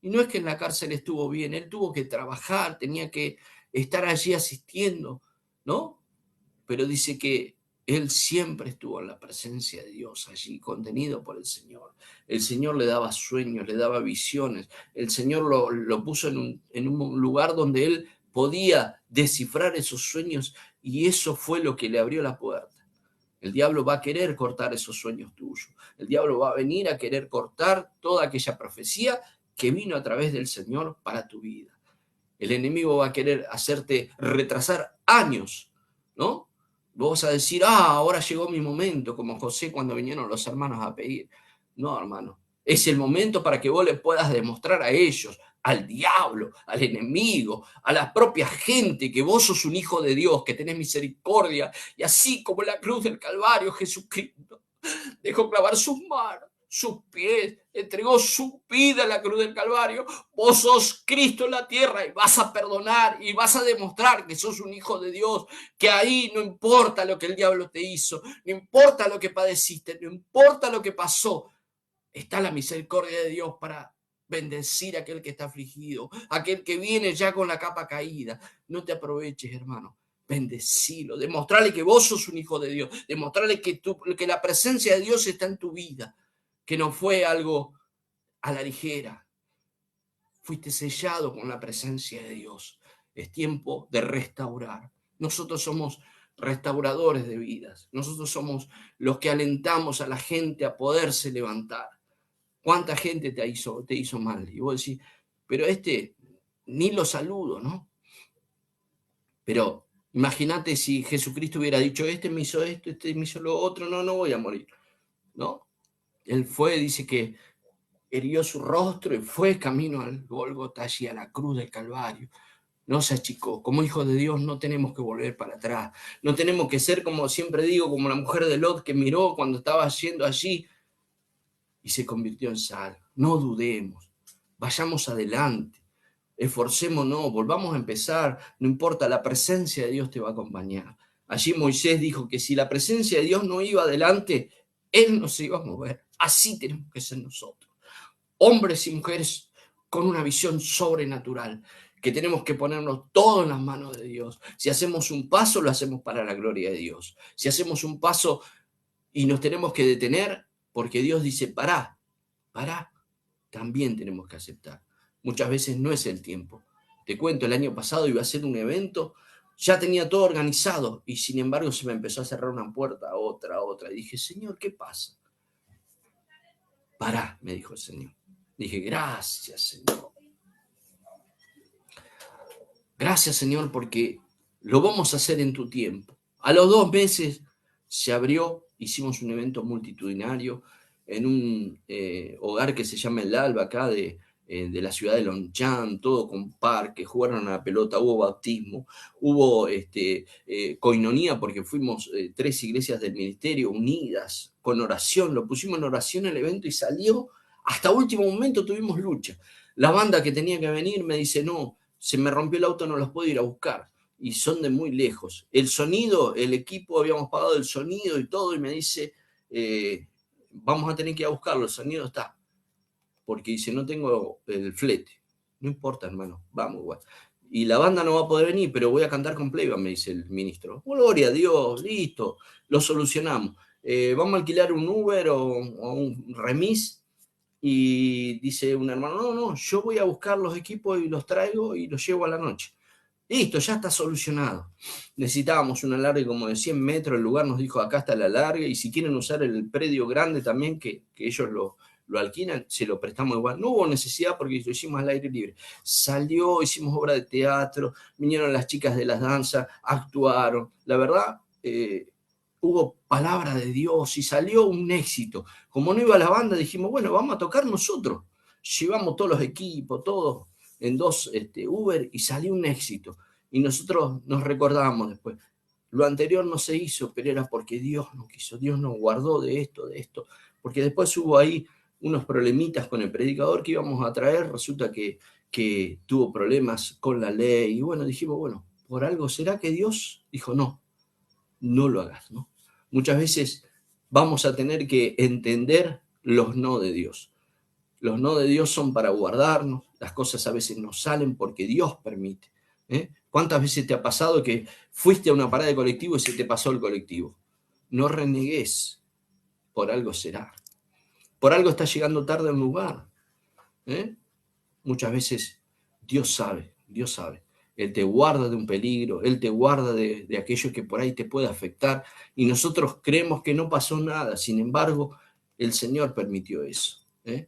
Y no es que en la cárcel estuvo bien, él tuvo que trabajar, tenía que estar allí asistiendo, ¿no? Pero dice que él siempre estuvo en la presencia de Dios, allí contenido por el Señor. El Señor le daba sueños, le daba visiones. El Señor lo puso en un lugar donde él podía descifrar esos sueños, y eso fue lo que le abrió la puerta. El diablo va a querer cortar esos sueños tuyos. El diablo va a venir a querer cortar toda aquella profecía que vino a través del Señor para tu vida. El enemigo va a querer hacerte retrasar años, ¿no? Vos vas a decir, ahora llegó mi momento, como José cuando vinieron los hermanos a pedir. No, hermano, es el momento para que vos le puedas demostrar a ellos, al diablo, al enemigo, a la propia gente, que vos sos un hijo de Dios, que tenés misericordia, y así como en la cruz del Calvario, Jesucristo dejó clavar sus manos, sus pies, entregó su vida en la cruz del Calvario. Vos sos Cristo en la tierra y vas a perdonar y vas a demostrar que sos un hijo de Dios, que ahí no importa lo que el diablo te hizo, no importa lo que padeciste, no importa lo que pasó, está la misericordia de Dios para bendecir a aquel que está afligido, aquel que viene ya con la capa caída. No te aproveches, hermano. Bendecilo, demostrarle que vos sos un hijo de Dios, demostrarle que la presencia de Dios está en tu vida, que no fue algo a la ligera, fuiste sellado con la presencia de Dios. Es tiempo de restaurar. Nosotros somos restauradores de vidas, nosotros somos los que alentamos a la gente a poderse levantar. ¿Cuánta gente te hizo mal? Y vos decís, pero ni lo saludo, ¿no? Pero imagínate si Jesucristo hubiera dicho, este me hizo esto, este me hizo lo otro, no, no voy a morir, ¿no? Él fue, dice que hirió su rostro y fue camino al Gólgota, allí a la cruz del Calvario. No se achicó. Como hijos de Dios no tenemos que volver para atrás. No tenemos que ser, como siempre digo, como la mujer de Lot que miró cuando estaba yendo allí y se convirtió en sal. No dudemos. Vayamos adelante. Esforcémonos, volvamos a empezar. No importa, la presencia de Dios te va a acompañar. Allí Moisés dijo que si la presencia de Dios no iba adelante, Él no se iba a mover. Así tenemos que ser nosotros. Hombres y mujeres con una visión sobrenatural, que tenemos que ponernos todo en las manos de Dios. Si hacemos un paso, lo hacemos para la gloria de Dios. Si hacemos un paso y nos tenemos que detener, porque Dios dice, pará, también tenemos que aceptar. Muchas veces no es el tiempo. Te cuento, el año pasado iba a ser un evento, ya tenía todo organizado y sin embargo se me empezó a cerrar una puerta, otra. Y dije, Señor, ¿qué pasa? Pará, me dijo el Señor. Dije, gracias, Señor. Gracias, Señor, porque lo vamos a hacer en tu tiempo. A los 2 meses se abrió, hicimos un evento multitudinario en un hogar que se llama El Alba, acá de la ciudad de Longchamp, todo con parque, jugaron a la pelota, hubo bautismo, hubo coinonía, porque fuimos 3 iglesias del ministerio unidas, con oración, lo pusimos en oración el evento y salió, hasta último momento tuvimos lucha. La banda que tenía que venir me dice, no, se me rompió el auto, no los puedo ir a buscar. Y son de muy lejos. El sonido, el equipo, habíamos pagado el sonido y todo, y me dice, vamos a tener que ir a buscarlo, el sonido está. Porque dice, no tengo el flete. No importa, hermano, vamos igual. Y la banda no va a poder venir, pero voy a cantar con playback, me dice el ministro. Gloria a Dios, listo, lo solucionamos. Vamos a alquilar un Uber o un remis. Y dice un hermano, no, yo voy a buscar los equipos y los traigo y los llevo a la noche. Listo, ya está solucionado. Necesitábamos un alargue como de 100 metros, el lugar nos dijo, acá está el alargue, y si quieren usar el predio grande también, que ellos lo alquilan, se lo prestamos igual. No hubo necesidad porque lo hicimos al aire libre. Salió, hicimos obra de teatro, vinieron las chicas de las danzas, actuaron. La verdad, hubo palabra de Dios y salió un éxito. Como no iba la banda, dijimos, bueno, vamos a tocar nosotros. Llevamos todos los equipos, todo en 2 Uber y salió un éxito. Y nosotros nos recordábamos después. Lo anterior no se hizo, pero era porque Dios no quiso, Dios nos guardó de esto. Porque después hubo ahí unos problemitas con el predicador que íbamos a traer, resulta que tuvo problemas con la ley. Y bueno, dijimos, bueno, por algo será que Dios dijo, no lo hagas, ¿no? Muchas veces vamos a tener que entender los no de Dios. Los no de Dios son para guardarnos, las cosas a veces no salen porque Dios permite. ¿Cuántas veces te ha pasado que fuiste a una parada de colectivo y se te pasó el colectivo? No renegues, por algo será. Por algo estás llegando tarde a un lugar. Muchas veces Dios sabe. Él te guarda de un peligro, Él te guarda de aquello que por ahí te puede afectar y nosotros creemos que no pasó nada, sin embargo, el Señor permitió eso.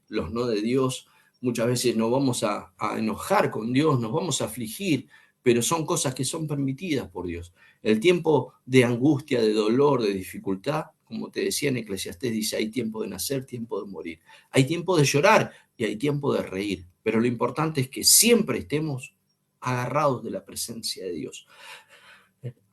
Los no de Dios, muchas veces nos vamos a enojar con Dios, nos vamos a afligir, pero son cosas que son permitidas por Dios. El tiempo de angustia, de dolor, de dificultad, como te decía en Eclesiastés, dice, hay tiempo de nacer, tiempo de morir. Hay tiempo de llorar y hay tiempo de reír, pero lo importante es que siempre estemos agarrados de la presencia de Dios.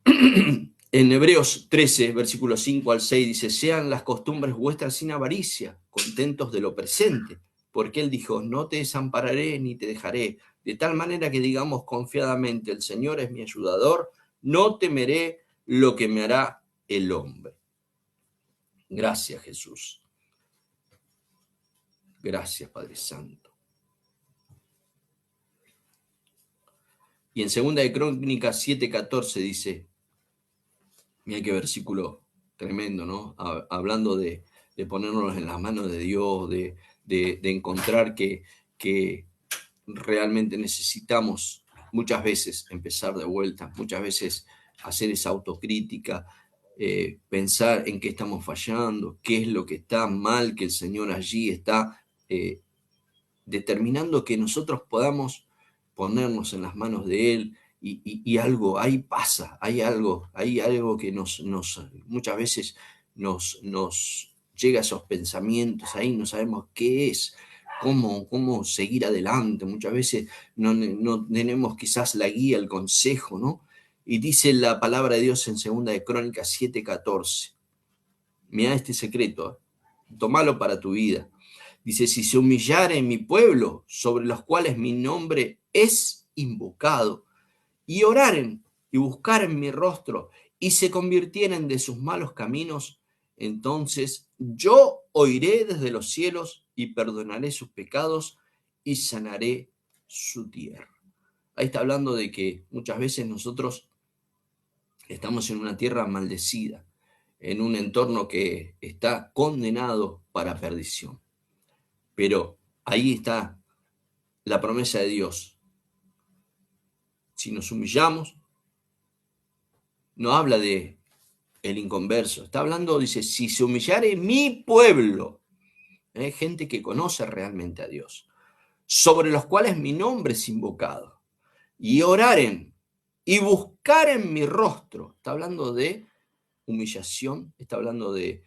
En Hebreos 13, versículos 5 al 6 dice, sean las costumbres vuestras sin avaricia, contentos de lo presente, porque Él dijo, no te desampararé ni te dejaré, de tal manera que digamos confiadamente, el Señor es mi ayudador, no temeré lo que me hará el hombre. Gracias, Jesús. Gracias, Padre Santo. Y en 2 de Crónicas 7:14 dice, mira qué versículo tremendo, ¿no? Hablando de ponernos en las manos de Dios, de encontrar que realmente necesitamos muchas veces empezar de vuelta, muchas veces hacer esa autocrítica, pensar en qué estamos fallando, qué es lo que está mal, que el Señor allí está determinando que nosotros podamos ponernos en las manos de Él y algo, ahí pasa, hay algo que muchas veces nos llega a esos pensamientos, ahí no sabemos qué es, cómo seguir adelante. Muchas veces no tenemos quizás la guía, el consejo, ¿no? Y dice la palabra de Dios en 2 de Crónicas 7:14. Mira este secreto, tómalo para tu vida. Dice, si se humillare mi pueblo, sobre los cuales mi nombre es invocado, y oraren y buscaren mi rostro, y se convirtieren de sus malos caminos, entonces yo oiré desde los cielos y perdonaré sus pecados y sanaré su tierra. Ahí está hablando de que muchas veces nosotros estamos en una tierra maldecida, en un entorno que está condenado para perdición. Pero ahí está la promesa de Dios. Si nos humillamos, no habla de el inconverso, está hablando, dice, si se humillare mi pueblo, gente que conoce realmente a Dios, sobre los cuales mi nombre es invocado, y oraren y buscaren mi rostro, está hablando de humillación, está hablando de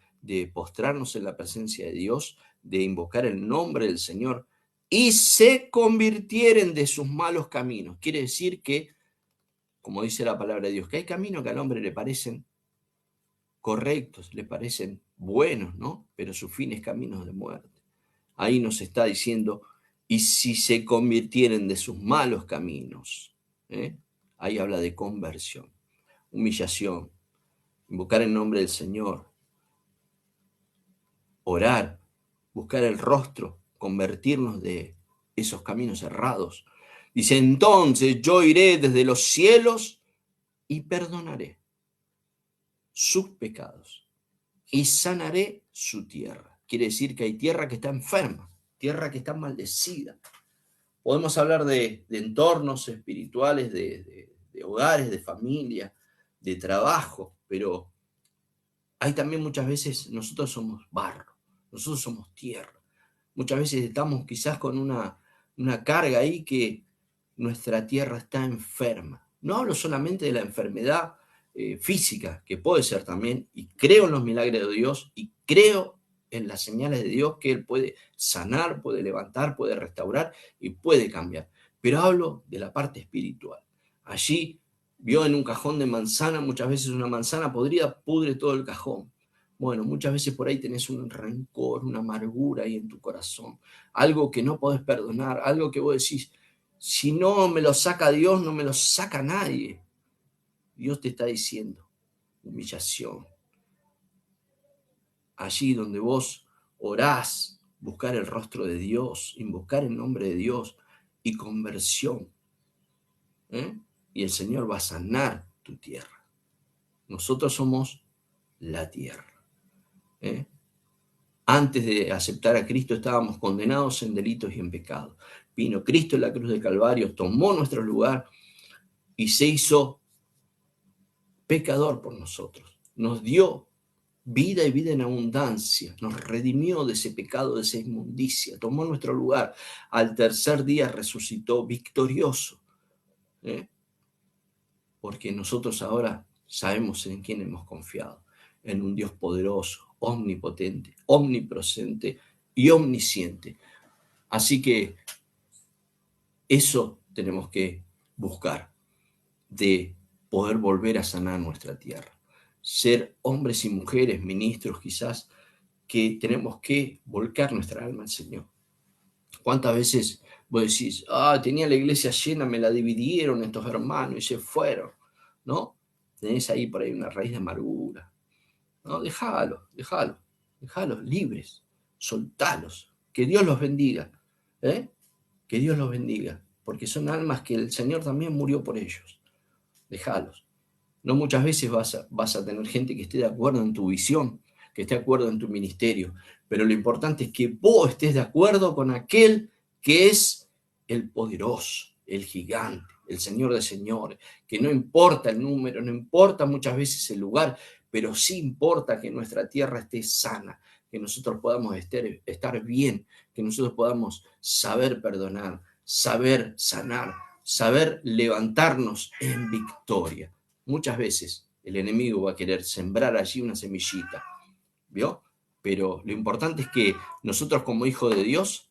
postrarnos en la presencia de Dios, de invocar el nombre del Señor, y se convirtieren de sus malos caminos. Quiere decir que, como dice la palabra de Dios, que hay caminos que al hombre le parecen correctos, le parecen buenos, ¿no? Pero su fin es caminos de muerte. Ahí nos está diciendo, y si se convirtieren de sus malos caminos, ahí habla de conversión, humillación, invocar el nombre del Señor, orar, buscar el rostro, convertirnos de esos caminos errados. Dice, entonces yo iré desde los cielos y perdonaré sus pecados y sanaré su tierra. Quiere decir que hay tierra que está enferma, tierra que está maldecida. Podemos hablar de entornos espirituales, de hogares, de familia, de trabajo, pero hay también muchas veces nosotros somos barro, nosotros somos tierra. Muchas veces estamos quizás con una carga ahí que nuestra tierra está enferma. No hablo solamente de la enfermedad física, que puede ser también, y creo en los milagros de Dios, y creo en las señales de Dios que Él puede sanar, puede levantar, puede restaurar y puede cambiar. Pero hablo de la parte espiritual. Allí vio en un cajón de manzana, muchas veces una manzana podrida pudre todo el cajón. Bueno, muchas veces por ahí tenés un rencor, una amargura ahí en tu corazón, algo que no podés perdonar, algo que vos decís, si no me lo saca Dios, no me lo saca nadie. Dios te está diciendo, humillación. Allí donde vos orás, buscar el rostro de Dios, invocar el nombre de Dios y conversión. Y el Señor va a sanar tu tierra. Nosotros somos la tierra. Antes de aceptar a Cristo estábamos condenados en delitos y en pecados. Vino Cristo en la cruz del Calvario, tomó nuestro lugar y se hizo pecador por nosotros. Nos dio vida y vida en abundancia. Nos redimió de ese pecado, de esa inmundicia. Tomó nuestro lugar. Al tercer día resucitó victorioso. Porque nosotros ahora sabemos en quién hemos confiado. En un Dios poderoso, omnipotente, omnipresente y omnisciente. Así que eso tenemos que buscar, de poder volver a sanar nuestra tierra. Ser hombres y mujeres, ministros quizás, que tenemos que volcar nuestra alma al Señor. ¿Cuántas veces vos decís, tenía la iglesia llena, me la dividieron estos hermanos y se fueron? ¿No? Tenés ahí por ahí una raíz de amargura. No, déjalos libres, soltalos, que Dios los bendiga, que Dios los bendiga, porque son almas que el Señor también murió por ellos. Déjalos. No muchas veces vas a tener gente que esté de acuerdo en tu visión, que esté de acuerdo en tu ministerio, pero lo importante es que vos estés de acuerdo con aquel que es el poderoso, el gigante, el Señor de señores, que no importa el número, no importa muchas veces el lugar, pero sí importa que nuestra tierra esté sana, que nosotros podamos estar bien, que nosotros podamos saber perdonar, saber sanar, saber levantarnos en victoria. Muchas veces el enemigo va a querer sembrar allí una semillita, ¿vio? Pero lo importante es que nosotros como hijos de Dios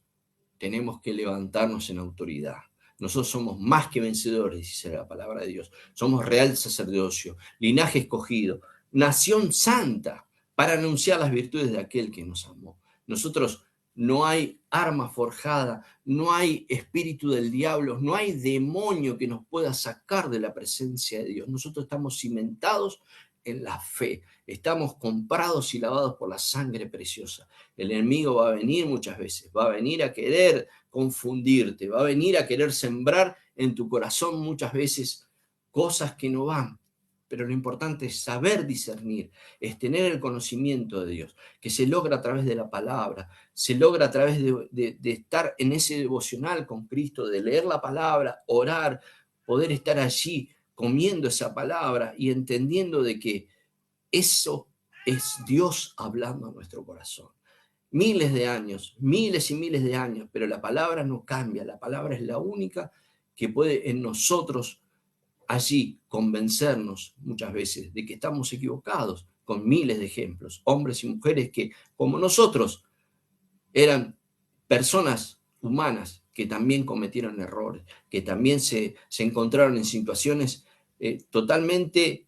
tenemos que levantarnos en autoridad. Nosotros somos más que vencedores, dice la palabra de Dios. Somos real sacerdocio, linaje escogido, nación santa, para anunciar las virtudes de aquel que nos amó. Nosotros no hay arma forjada, no hay espíritu del diablo, no hay demonio que nos pueda sacar de la presencia de Dios. Nosotros estamos cimentados en la fe, estamos comprados y lavados por la sangre preciosa. El enemigo va a venir muchas veces, va a venir a querer confundirte, va a venir a querer sembrar en tu corazón muchas veces cosas que no van. Pero lo importante es saber discernir, es tener el conocimiento de Dios, que se logra a través de la palabra, se logra a través de estar en ese devocional con Cristo, de leer la palabra, orar, poder estar allí comiendo esa palabra y entendiendo de que eso es Dios hablando a nuestro corazón. Miles de años, miles y miles de años, pero la palabra no cambia, la palabra es la única que puede en nosotros allí convencernos muchas veces de que estamos equivocados, con miles de ejemplos, hombres y mujeres que, como nosotros, eran personas humanas que también cometieron errores, que también se encontraron en situaciones totalmente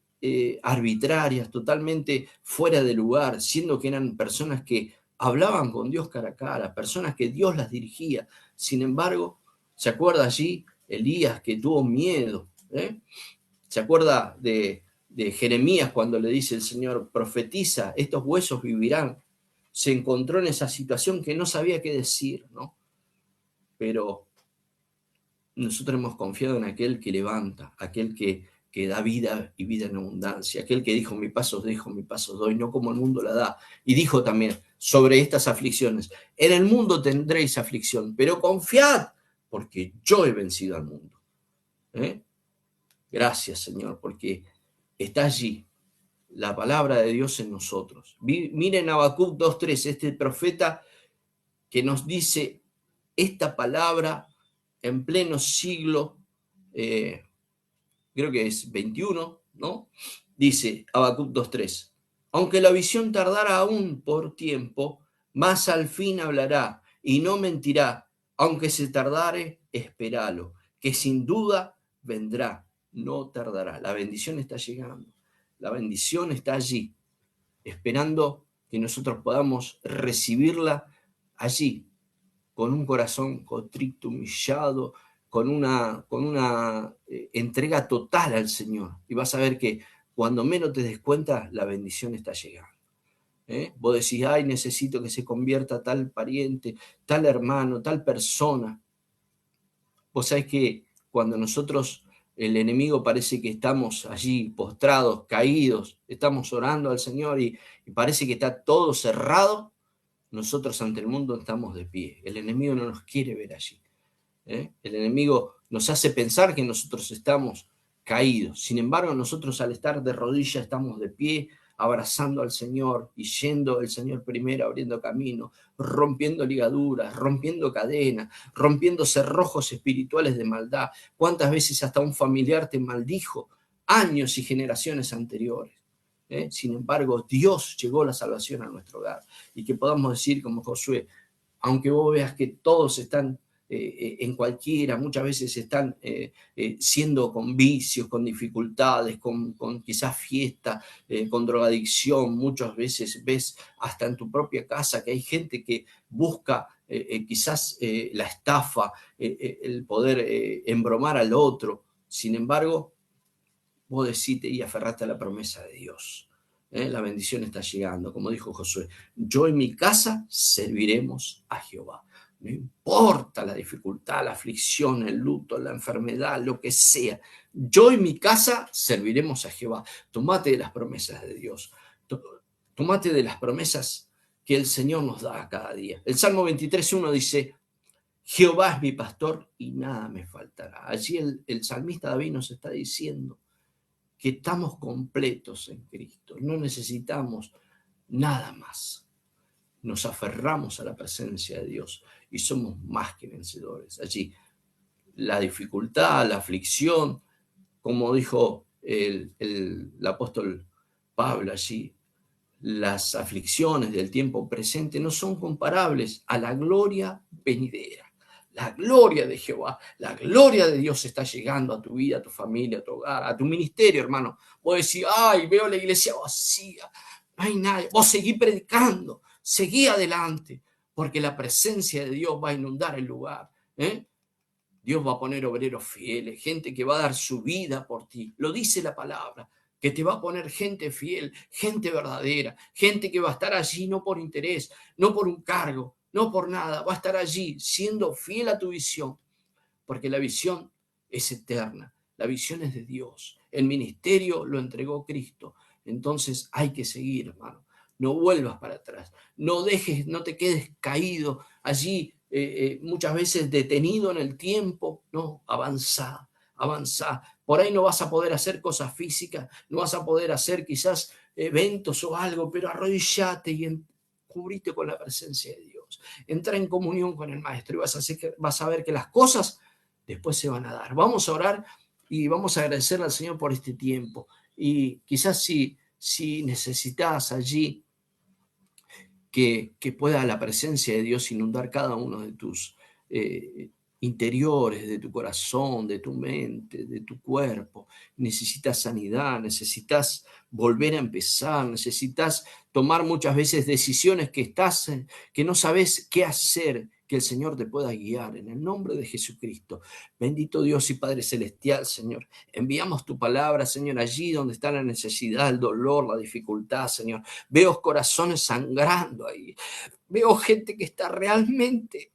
arbitrarias, totalmente fuera de lugar, siendo que eran personas que hablaban con Dios cara a cara, personas que Dios las dirigía. Sin embargo, ¿se acuerda allí Elías que tuvo miedo? ¿Se acuerda de Jeremías cuando le dice el Señor, profetiza, estos huesos vivirán? Se encontró en esa situación que no sabía qué decir, ¿no? Pero nosotros hemos confiado en aquel que levanta, aquel que da vida y vida en abundancia, aquel que dijo, mi paso os dejo, mi paso os doy, no como el mundo la da. Y dijo también sobre estas aflicciones, en el mundo tendréis aflicción, pero confiad, porque yo he vencido al mundo. ¿Eh? Gracias, Señor, porque está allí la palabra de Dios en nosotros. Miren Habacuc 2:3, este profeta que nos dice esta palabra en pleno siglo, creo que es 21, ¿no? Dice Habacuc 2:3, aunque la visión tardara aún por tiempo, más al fin hablará y no mentirá, aunque se tardare, esperalo, que sin duda vendrá, no tardará. La bendición está llegando, la bendición está allí, esperando que nosotros podamos recibirla allí, con un corazón contrito, humillado, con una entrega total al Señor. Y vas a ver que cuando menos te des cuenta, la bendición está llegando. Vos decís, ay, necesito que se convierta tal pariente, tal hermano, tal persona. Vos sabés que cuando nosotros, el enemigo parece que estamos allí postrados, caídos, estamos orando al Señor y parece que está todo cerrado, nosotros ante el mundo estamos de pie. El enemigo no nos quiere ver allí. El enemigo nos hace pensar que nosotros estamos caídos. Sin embargo, nosotros al estar de rodillas estamos de pie, abrazando al Señor y yendo el Señor primero, abriendo camino, rompiendo ligaduras, rompiendo cadenas, rompiendo cerrojos espirituales de maldad. ¿Cuántas veces hasta un familiar te maldijo años y generaciones anteriores? Sin embargo, Dios llegó la salvación a nuestro hogar y que podamos decir como Josué, aunque vos veas que todos están en cualquiera, muchas veces están siendo con vicios, con dificultades, con quizás fiesta, con drogadicción, muchas veces ves hasta en tu propia casa que hay gente que busca quizás la estafa, el poder embromar al otro. Sin embargo, vos decite y aferrate a la promesa de Dios. La bendición está llegando, como dijo Josué, yo y mi casa serviremos a Jehová. No importa la dificultad, la aflicción, el luto, la enfermedad, lo que sea. Yo y mi casa serviremos a Jehová. Tomate de las promesas de Dios. Tomate de las promesas que el Señor nos da cada día. El Salmo 23:1 dice, Jehová es mi pastor y nada me faltará. Allí el salmista David nos está diciendo que estamos completos en Cristo. No necesitamos nada más. Nos aferramos a la presencia de Dios y somos más que vencedores. Allí la dificultad, la aflicción, como dijo el apóstol Pablo allí, las aflicciones del tiempo presente no son comparables a la gloria venidera. La gloria de Jehová, la gloria de Dios está llegando a tu vida, a tu familia, a tu hogar, a tu ministerio, hermano. Vos decís, ay, veo la iglesia vacía, no hay nadie. Vos seguí predicando, seguí adelante, porque la presencia de Dios va a inundar el lugar. ¿eh? Dios va a poner obreros fieles, gente que va a dar su vida por ti. Lo dice la palabra, que te va a poner gente fiel, gente verdadera, gente que va a estar allí no por interés, no por un cargo, no por nada. Va a estar allí siendo fiel a tu visión, porque la visión es eterna. La visión es de Dios. El ministerio lo entregó Cristo. Entonces hay que seguir, hermano. No vuelvas para atrás. No dejes, no te quedes caído allí, muchas veces detenido en el tiempo. No, avanzá, avanzá. Por ahí no vas a poder hacer cosas físicas, no vas a poder hacer quizás eventos o algo, pero arrodillate y cubrite con la presencia de Dios. Entra en comunión con el Maestro y vas a ver que las cosas después se van a dar. Vamos a orar y vamos a agradecerle al Señor por este tiempo. Y quizás si necesitas allí que pueda la presencia de Dios inundar cada uno de tus interiores, de tu corazón, de tu mente, de tu cuerpo. Necesitas sanidad, necesitas volver a empezar, necesitas tomar muchas veces decisiones que no sabes qué hacer, que el Señor te pueda guiar en el nombre de Jesucristo. Bendito Dios y Padre Celestial, Señor. Enviamos tu palabra, Señor, allí donde está la necesidad, el dolor, la dificultad, Señor. Veo corazones sangrando ahí. Veo gente que está realmente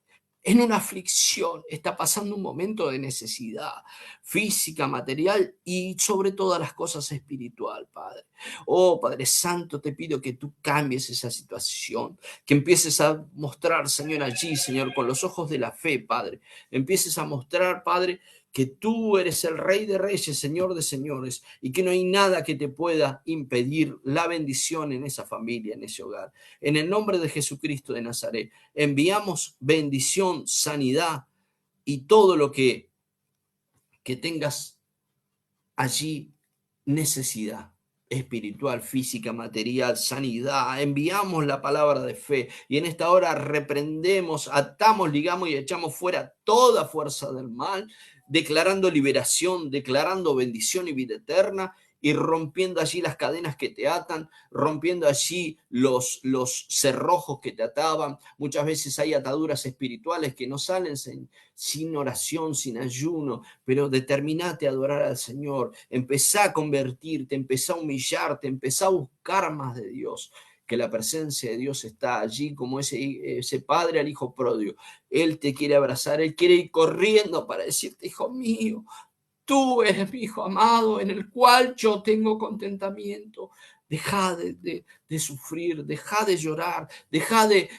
en una aflicción, está pasando un momento de necesidad física, material y sobre todas las cosas espiritual, Padre. Oh, Padre Santo, te pido que tú cambies esa situación, que empieces a mostrar, Señor, allí, Señor, con los ojos de la fe, Padre. Empieces a mostrar, Padre, que tú eres el Rey de Reyes, Señor de Señores, y que no hay nada que te pueda impedir la bendición en esa familia, en ese hogar. En el nombre de Jesucristo de Nazaret, enviamos bendición, sanidad y todo lo que tengas allí necesidad espiritual, física, material, sanidad. Enviamos la palabra de fe y en esta hora reprendemos, atamos, ligamos y echamos fuera toda fuerza del mal, declarando liberación, declarando bendición y vida eterna y rompiendo allí las cadenas que te atan, rompiendo allí los cerrojos que te ataban. Muchas veces hay ataduras espirituales que no salen sin oración, sin ayuno, pero determinate a adorar al Señor, empezá a convertirte, empezá a humillarte, empezá a buscar más de Dios, que la presencia de Dios está allí como ese padre al hijo pródigo. Él te quiere abrazar, Él quiere ir corriendo para decirte, hijo mío, tú eres mi hijo amado en el cual yo tengo contentamiento. Deja de sufrir, deja de llorar, deja de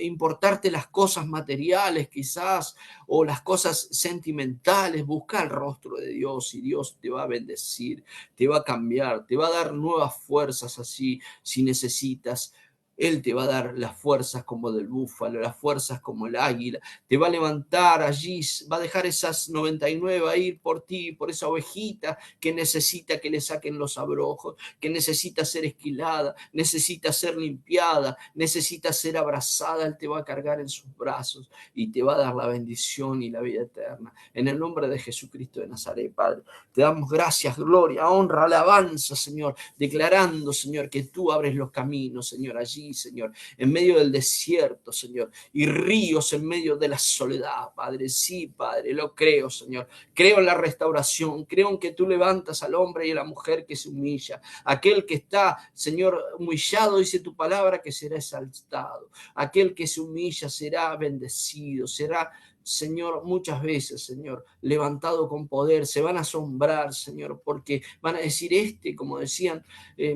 importarte las cosas materiales quizás o las cosas sentimentales. Busca el rostro de Dios y Dios te va a bendecir, te va a cambiar, te va a dar nuevas fuerzas así si necesitas. Él te va a dar las fuerzas como del búfalo, las fuerzas como el águila. Te va a levantar allí, va a dejar esas 99 a ir por ti, por esa ovejita que necesita que le saquen los abrojos, que necesita ser esquilada, necesita ser limpiada, necesita ser abrazada. Él te va a cargar en sus brazos y te va a dar la bendición y la vida eterna. En el nombre de Jesucristo de Nazaret, Padre, te damos gracias, gloria, honra, alabanza, Señor, declarando, Señor, que tú abres los caminos, Señor, allí, Señor, en medio del desierto, Señor, y ríos en medio de la soledad, Padre. Sí, Padre, lo creo, Señor. Creo en la restauración, creo en que tú levantas al hombre y a la mujer que se humilla. Aquel que está, Señor, humillado, dice tu palabra, que será exaltado. Aquel que se humilla será bendecido, será, Señor, muchas veces, Señor, levantado con poder. Se van a asombrar, Señor, porque van a decir como decían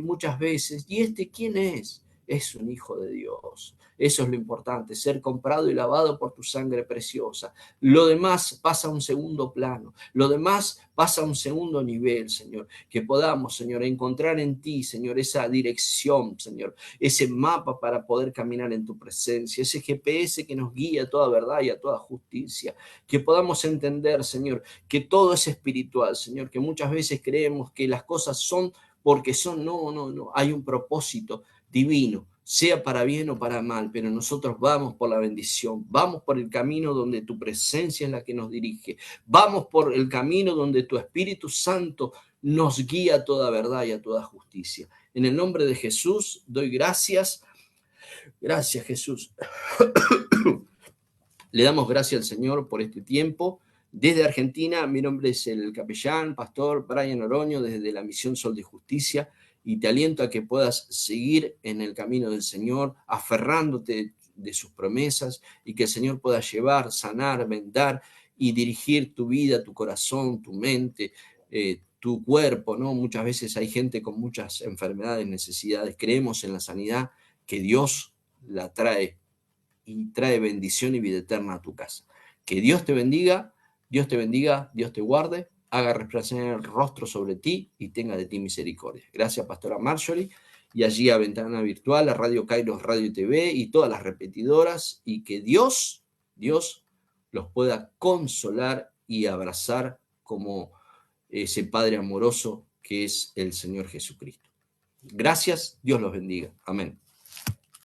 muchas veces, ¿y quién es? es un hijo de Dios. Eso es lo importante, ser comprado y lavado por tu sangre preciosa. Lo demás pasa a un segundo plano, lo demás pasa a un segundo nivel, Señor. Que podamos, Señor, encontrar en ti, Señor, esa dirección, Señor, ese mapa para poder caminar en tu presencia, ese GPS que nos guía a toda verdad y a toda justicia. Que podamos entender, Señor, que todo es espiritual, Señor, que muchas veces creemos que las cosas son porque son, no, hay un propósito divino, sea para bien o para mal, pero nosotros vamos por la bendición, vamos por el camino donde tu presencia es la que nos dirige, vamos por el camino donde tu Espíritu Santo nos guía a toda verdad y a toda justicia. En el nombre de Jesús doy gracias. Gracias, Jesús. Le damos gracias al Señor por este tiempo. Desde Argentina, mi nombre es el capellán, pastor Brian Oroño, desde la Misión Sol de Justicia, y te aliento a que puedas seguir en el camino del Señor, aferrándote de sus promesas, y que el Señor pueda llevar, sanar, vendar y dirigir tu vida, tu corazón, tu mente, tu cuerpo, ¿no? Muchas veces hay gente con muchas enfermedades, necesidades. Creemos en la sanidad, que Dios la trae y trae bendición y vida eterna a tu casa. Que Dios te bendiga, Dios te bendiga, Dios te guarde, haga resplandecer el rostro sobre ti y tenga de ti misericordia. Gracias, pastora Marjorie, y allí a Ventana Virtual, a Radio Kairos, Radio TV y todas las repetidoras, y que Dios los pueda consolar y abrazar como ese Padre amoroso que es el Señor Jesucristo. Gracias, Dios los bendiga. Amén.